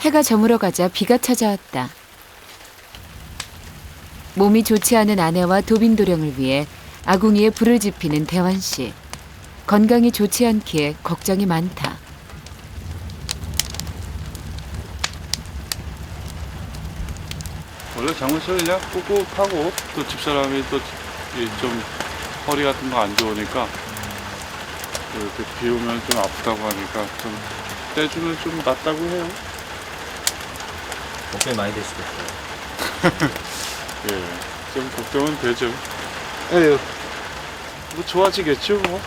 해가 저물어가자 비가 찾아왔다. 몸이 좋지 않은 아내와 도빈도령을 위해 아궁이에 불을 지피는 대환 씨. 건강이 좋지 않기에 걱정이 많다. 원래 장문철 그냥 꿋꿋하고 또 집사람이 또 좀 허리 같은 거 안 좋으니까 이렇게 비 오면 좀 아프다고 하니까 좀 떼주면 좀 낫다고 해요. 걱정이 많이 될 수도 있어요. 예, 좀 걱정은 되죠. 에휴, 뭐 좋아지겠죠 뭐.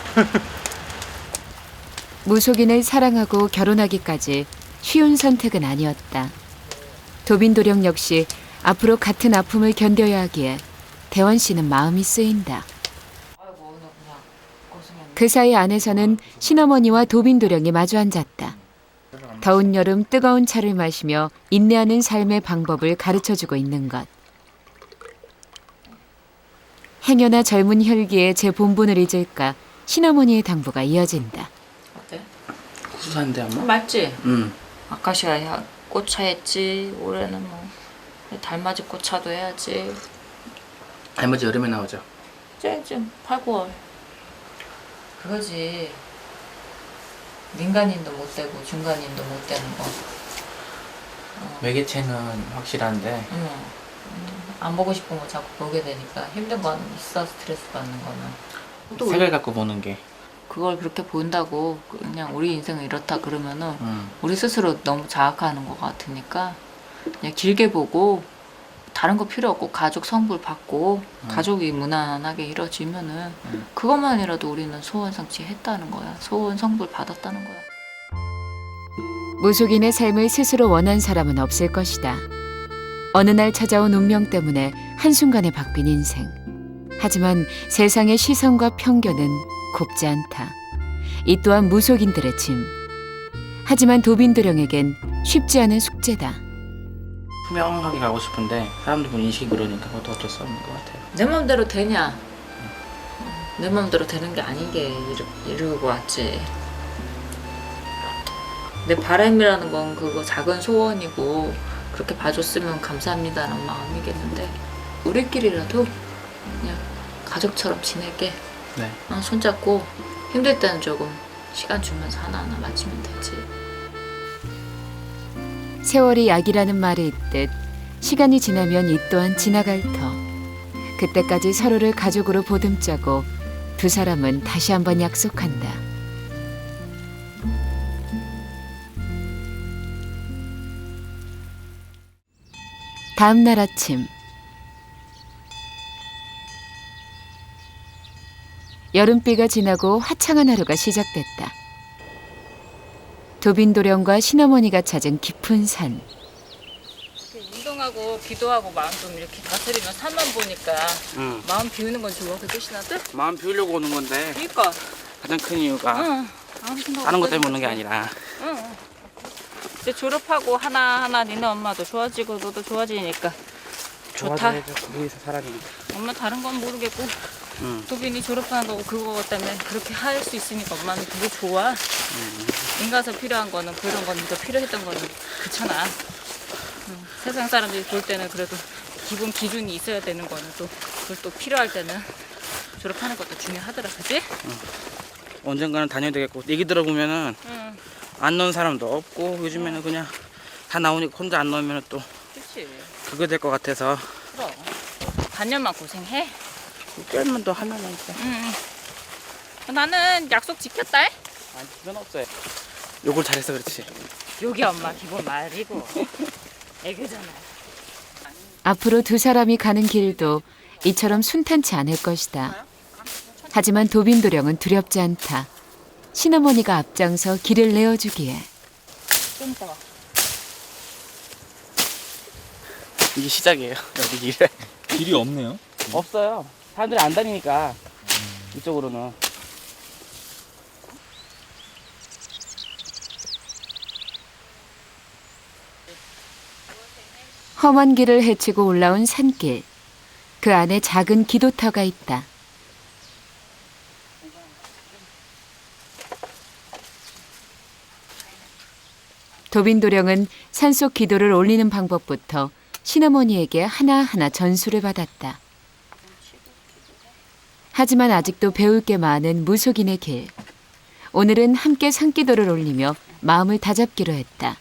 무속인을 사랑하고 결혼하기까지 쉬운 선택은 아니었다. 도빈도령 역시 앞으로 같은 아픔을 견뎌야 하기에 대원 씨는 마음이 쓰인다. 그 사이 안에서는 신어머니와 도빈도령이 마주 앉았다. 더운 여름 뜨거운 차를 마시며 인내하는 삶의 방법을 가르쳐주고 있는 것. 행여나 젊은 혈기에 제 본분을 잊을까 신어머니의 당부가 이어진다. 어때? 수수한데 엄마? 맞지? 응. 아카시아 꽃차 했지. 올해는 뭐 달맞이 꽃차도 해야지. 할머니 여름에 나오죠. 쟤좀 8, 9월. 그거지. 민간인도 못 되고 중간인도 못 되는 거. 매개체는 확실한데 응. 안 보고 싶은 거 자꾸 보게 되니까 힘든 거는 있어. 스트레스 받는 거는. 또 색을 갖고 보는 게. 그걸 그렇게 본다고 그냥 우리 인생은 이렇다 그러면은 응. 우리 스스로 너무 자학하는 것 같으니까 그냥 길게 보고 다른 거 필요 없고 가족 성불 받고 가족이 무난하게 이루어지면은 그것만이라도 우리는 소원 성취했다는 거야. 소원 성불 받았다는 거야. 무속인의 삶을 스스로 원한 사람은 없을 것이다. 어느 날 찾아온 운명 때문에 한순간에 바뀐 인생. 하지만 세상의 시선과 편견은 곱지 않다. 이 또한 무속인들의 짐. 하지만 도빈도령에겐 쉽지 않은 숙제다. 투명하게 가고 싶은데 사람들 보는 인식이 그러니까 그것도 어쩔 수 없는 것 같아요. 내 맘대로 되냐? 내 맘대로 되는 게 아닌 게 이러고 왔지. 내 바람이라는 건 그거 작은 소원이고 그렇게 봐줬으면 감사합니다라는 마음이겠는데 우리끼리라도 그냥 가족처럼 지낼게. 네. 손잡고 힘들 때는 조금 시간 주면서 하나하나 맞추면 되지. 세월이 약이라는 말이 있듯 시간이 지나면 이 또한 지나갈 터. 그때까지 서로를 가족으로 보듬자고 두 사람은 다시 한번 약속한다. 다음 날 아침. 여름비가 지나고 화창한 하루가 시작됐다. 도빈도령과 신어머니가 찾은 깊은 산. 운동하고 기도하고 마음 좀 이렇게 다스리면 산만 보니까 응. 마음 비우는 건 좋아. 그 뜻이나들? 마음 비우려고 오는 건데 그러니까. 가장 큰 이유가 응. 아무 생각 다른 것 없어지고 때문에 오는 게 아니라 응. 이제 졸업하고 하나하나 니네 엄마도 좋아지고 너도 좋아지니까 좋다. 좋아져야죠. 거기서 사람이니까. 엄마 다른 건 모르겠고 응. 도빈이 졸업하는 거고 그거 때문에 그렇게 할 수 있으니까 엄마는 그게 좋아. 인가서 필요한 거는 그런 건 네가 필요했던 거는 그렇잖아. 세상 사람들이 볼 때는 그래도 기본 기준이 있어야 되는 거는 또 그걸 또 필요할 때는 졸업하는 것도 중요하더라, 그지? 언젠가는 다녀야 되겠고 얘기 들어보면은 응, 안 넣은 사람도 없고 요즘에는 그냥 다 나오니까 혼자 안 넣으면 또 그렇지. 그거 될 것 같아서 그럼 반년만 고생해. 6개월만 더 하면은 이제 나는 약속 지켰다. 아니 그건 없어요. 욕을 잘해서 그렇지. 여기 엄마 기본 말이고 애교잖아. 앞으로 두 사람이 가는 길도 이처럼 순탄치 않을 것이다. 하지만 도빈도령은 두렵지 않다. 신어머니가 앞장서 길을 내어주기에. 좀 이따 와. 이게 시작이에요. 여기 길에 길이 없네요. 없어요. 사람들이 안 다니니까 이쪽으로는. 험한 길을 헤치고 올라온 산길. 그 안에 작은 기도터가 있다. 도빈도령은 산속 기도를 올리는 방법부터 신어머니에게 하나하나 전수를 받았다. 하지만 아직도 배울 게 많은 무속인의 길. 오늘은 함께 산기도를 올리며 마음을 다잡기로 했다.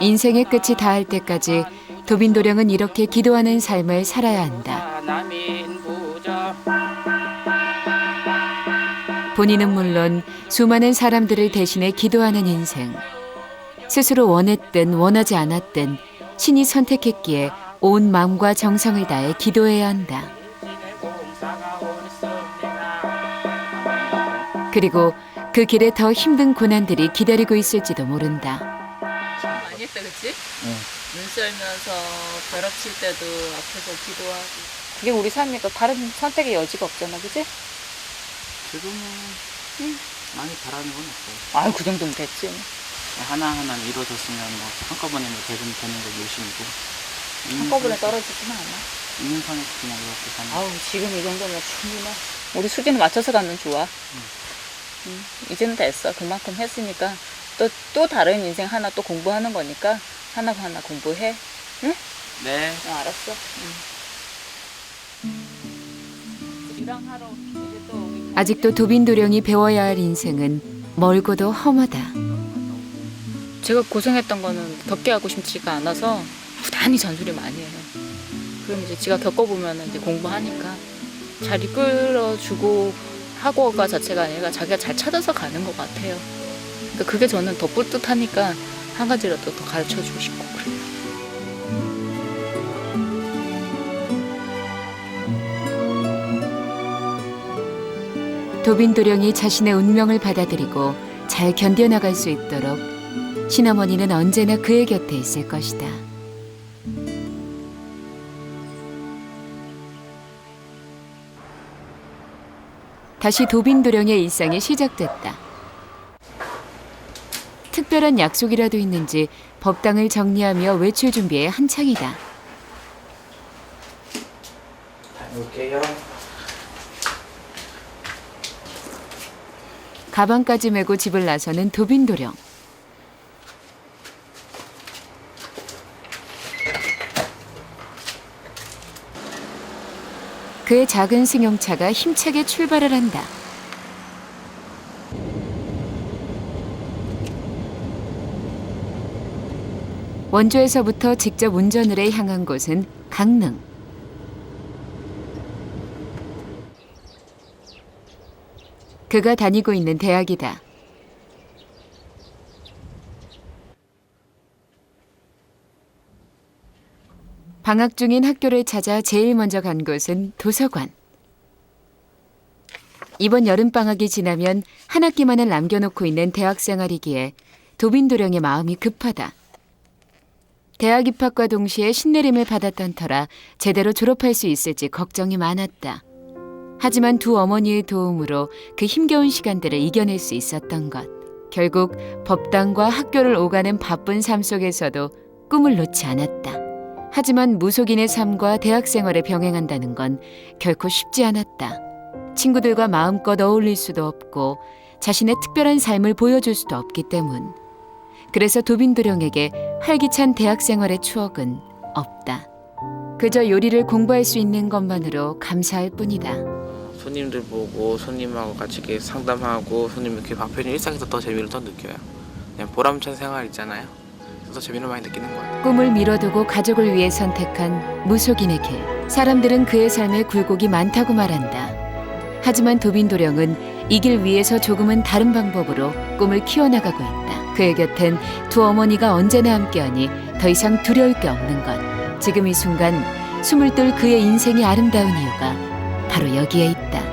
인생의 끝이 닿을 때까지 도빈도령은 이렇게 기도하는 삶을 살아야 한다. 본인은 물론 수많은 사람들을 대신해 기도하는 인생. 스스로 원했든 원하지 않았든 신이 선택했기에 온 마음과 정성을 다해 기도해야 한다. 그리고 그 길에 더 힘든 고난들이 기다리고 있을지도 모른다. 많이 했다, 그치? 눈 썰면서 벼락칠 때도 앞에서 기도하고. 그게 우리 삶이니까 다른 선택의 여지가 없잖아, 그치? 지금은 많이 바라는 건 없어요. 아유, 그 정도면 됐지. 하나하나 이루어졌으면 뭐 한꺼번에 뭐 되는 게 열심이고. 한꺼번에 떨어지지는 않아. 있는 선에서 그냥 이렇게 사는. 아우, 지금 이 정도면 충분해. 우리 수준에 맞춰서 가면 좋아. 이제는 됐어. 그만큼 했으니까 또 다른 인생 하나 또 공부하는 거니까 하나하나 공부해. 응? 네. 알았어. 우리랑 하러 이제 또 우리 아직도 도빈도령이 배워야 할 인생은 멀고도 험하다. 제가 고생했던 거는 겪게 하고 싶지가 않아서 부단히 잔소리 많이 해요. 그럼 이제 지가 겪어보면 이제 공부하니까 잘 이끌어주고 학원가 자체가 아니라 자기가 잘 찾아서 가는 것 같아요. 그러니까 그게 저는 더 뿌듯하니까 한 가지라도 더 가르쳐주고 싶고 그래요. 도빈도령이 자신의 운명을 받아들이고 잘 견뎌나갈 수 있도록 신어머니는 언제나 그의 곁에 있을 것이다. 다시 도빈도령의 일상이 시작됐다. 특별한 약속이라도 있는지 법당을 정리하며 외출 준비에 한창이다. 올게요. 가방까지 메고 집을 나서는 도빈도령. 그의 작은 승용차가 힘차게 출발을 한다. 원주에서부터 직접 운전을 해 향한 곳은 강릉. 그가 다니고 있는 대학이다. 방학 중인 학교를 찾아 제일 먼저 간 곳은 도서관. 이번 여름방학이 지나면 한 학기만을 남겨놓고 있는 대학생활이기에 도빈도령의 마음이 급하다. 대학 입학과 동시에 신내림을 받았던 터라 제대로 졸업할 수 있을지 걱정이 많았다. 하지만 두 어머니의 도움으로 그 힘겨운 시간들을 이겨낼 수 있었던 것. 결국 법당과 학교를 오가는 바쁜 삶 속에서도 꿈을 놓지 않았다. 하지만 무속인의 삶과 대학 생활을 병행한다는 건 결코 쉽지 않았다. 친구들과 마음껏 어울릴 수도 없고 자신의 특별한 삶을 보여줄 수도 없기 때문. 그래서 도빈도령에게 활기찬 대학 생활의 추억은 없다. 그저 요리를 공부할 수 있는 것만으로 감사할 뿐이다. 손님들 보고 손님하고 같이 이렇게 상담하고 손님 이렇게 밥해주는 일상에서 더 재미를 더 느껴요. 그냥 보람찬 생활 있잖아요. 더 재미를 많이 느끼는 것 같아요. 꿈을 미뤄두고 가족을 위해 선택한 무속인의 길. 사람들은 그의 삶에 굴곡이 많다고 말한다. 하지만 도빈도령은 이 길 위에서 조금은 다른 방법으로 꿈을 키워나가고 있다. 그의 곁엔 두 어머니가 언제나 함께하니 더 이상 두려울 게 없는 것. 지금 이 순간 숨을 뜰 그의 인생이 아름다운 이유가 바로 여기에 있다.